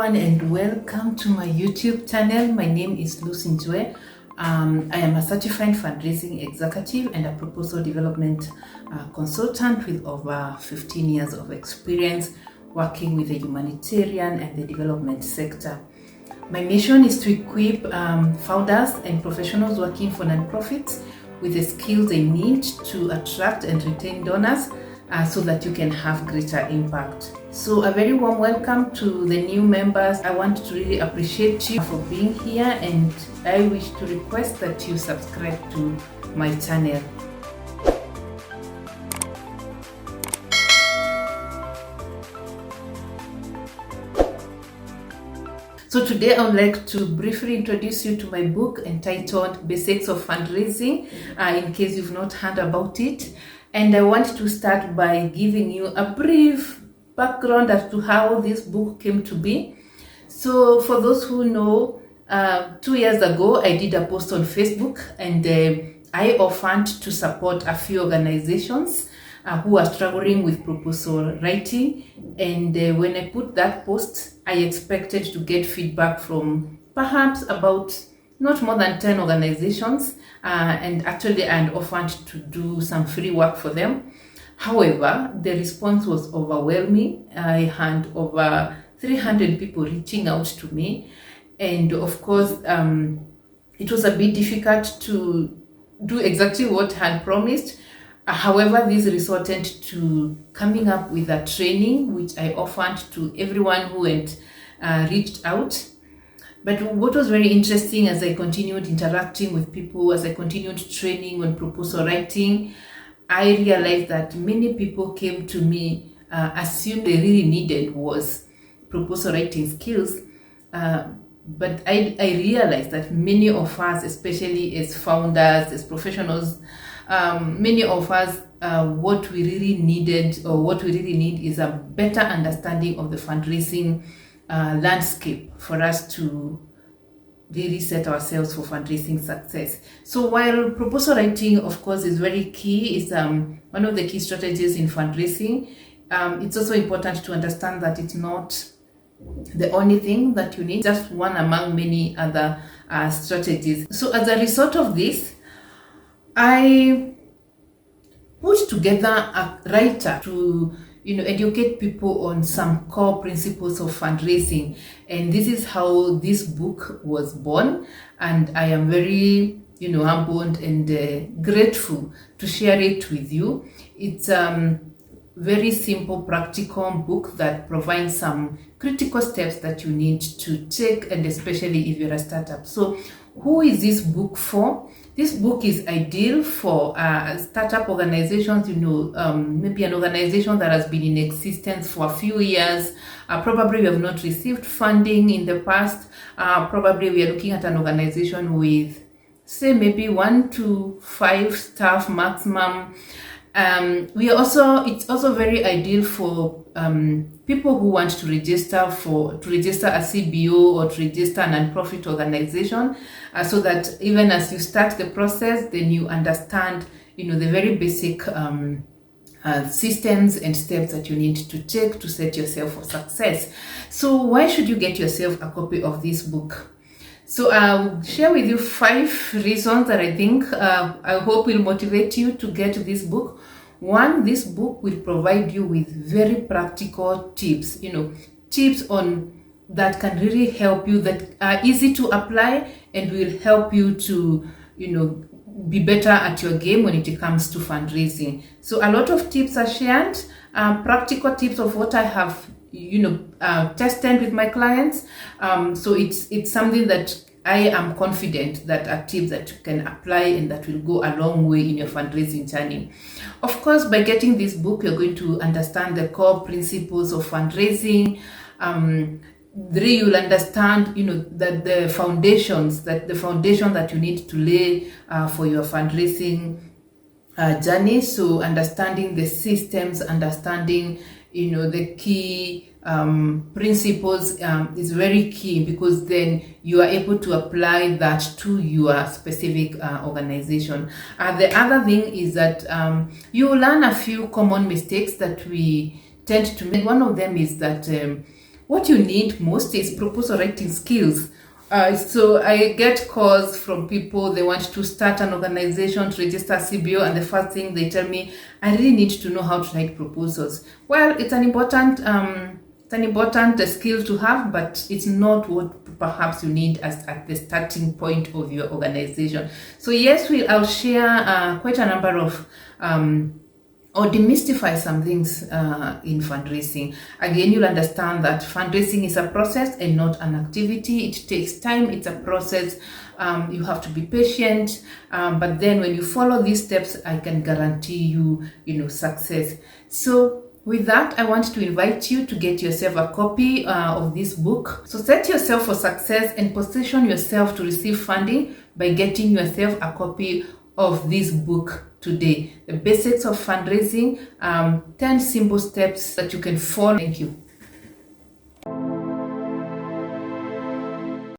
everyone and welcome to my YouTube channel. My name is Lucy Njue. I am a certified fundraising executive and a proposal development consultant with over 15 years of experience working with the humanitarian and the development sector. My mission is to equip founders and professionals working for nonprofits with the skills they need to attract and retain donors so that you can have greater impact. So a very warm welcome to the new members. I want to really appreciate you for being here, and I wish to request that you subscribe to my channel. So today I would like to briefly introduce you to my book entitled Basics of Fundraising, in case you've not heard about it. And I want to start by giving you a brief background as to how this book came to be. So for those who know, 2 years ago I did a post on Facebook, and I offered to support a few organizations who are struggling with proposal writing. And when I put that post, I expected to get feedback from perhaps about not more than 10 organizations, and actually I had offered to do some free work for them. However, the response was overwhelming. I had over 300 people reaching out to me, and of course it was a bit difficult to do exactly what I had promised. However, this resulted to coming up with a training which I offered to everyone who had reached out. But what was very interesting, as I continued interacting with people, as I continued training on proposal writing, I realized that many people came to me assumed they really needed was proposal writing skills. But I realized that many of us, especially as founders, as professionals, many of us, what we really needed, or what we really need, is a better understanding of the fundraising landscape for us to really set ourselves for fundraising success. So while proposal writing, of course, is very key, is one of the key strategies in fundraising, it's also important to understand that it's not the only thing that you need, just one among many other strategies. So as a result of this, I put together a writer to educate people on some core principles of fundraising, and this is how this book was born. And I am very humbled and grateful to share it with you. It's very simple, practical book that provides some critical steps that you need to take, and especially if you're a startup. So who is this book for? This book is ideal for startup organizations, maybe an organization that has been in existence for a few years. Probably we have not received funding in the past. Probably we are looking at an organization with, say, maybe 1 to 5 staff maximum. It's also very ideal for people who want to register a CBO or to register a non-profit organization, so that even as you start the process, then you understand the very basic systems and steps that you need to take to set yourself for success. So why should you get yourself a copy of this book? So I'll share with you 5 reasons that I think I hope will motivate you to get this book. One, this book will provide you with very practical tips, tips on that can really help you, that are easy to apply and will help you to, be better at your game when it comes to fundraising. So a lot of tips are shared, practical tips of what I have tested with my clients. So it's something that I am confident that are tips that you can apply and that will go a long way in your fundraising journey. Of course, by getting this book, you're going to understand the core principles of fundraising. You'll understand, that the foundation that you need to lay for your fundraising journey. So understanding the systems, understanding, the key principles is very key, because then you are able to apply that to your specific organization. The other thing is that you will learn a few common mistakes that we tend to make. One of them is that what you need most is proposal writing skills. So I get calls from people, they want to start an organization to register CBO, and the first thing they tell me, I really need to know how to write proposals. Well, it's an important skill to have, but it's not what perhaps you need as at the starting point of your organization. So yes, I'll share quite a number of or demystify some things in fundraising. Again, you'll understand that fundraising is a process and not an activity. It takes time, it's a process. You have to be patient, but then when you follow these steps, I can guarantee you, success. So with that, I want to invite you to get yourself a copy of this book. So set yourself for success and position yourself to receive funding by getting yourself a copy of this book today. The Basics of Fundraising, 10 simple steps that you can follow. Thank you.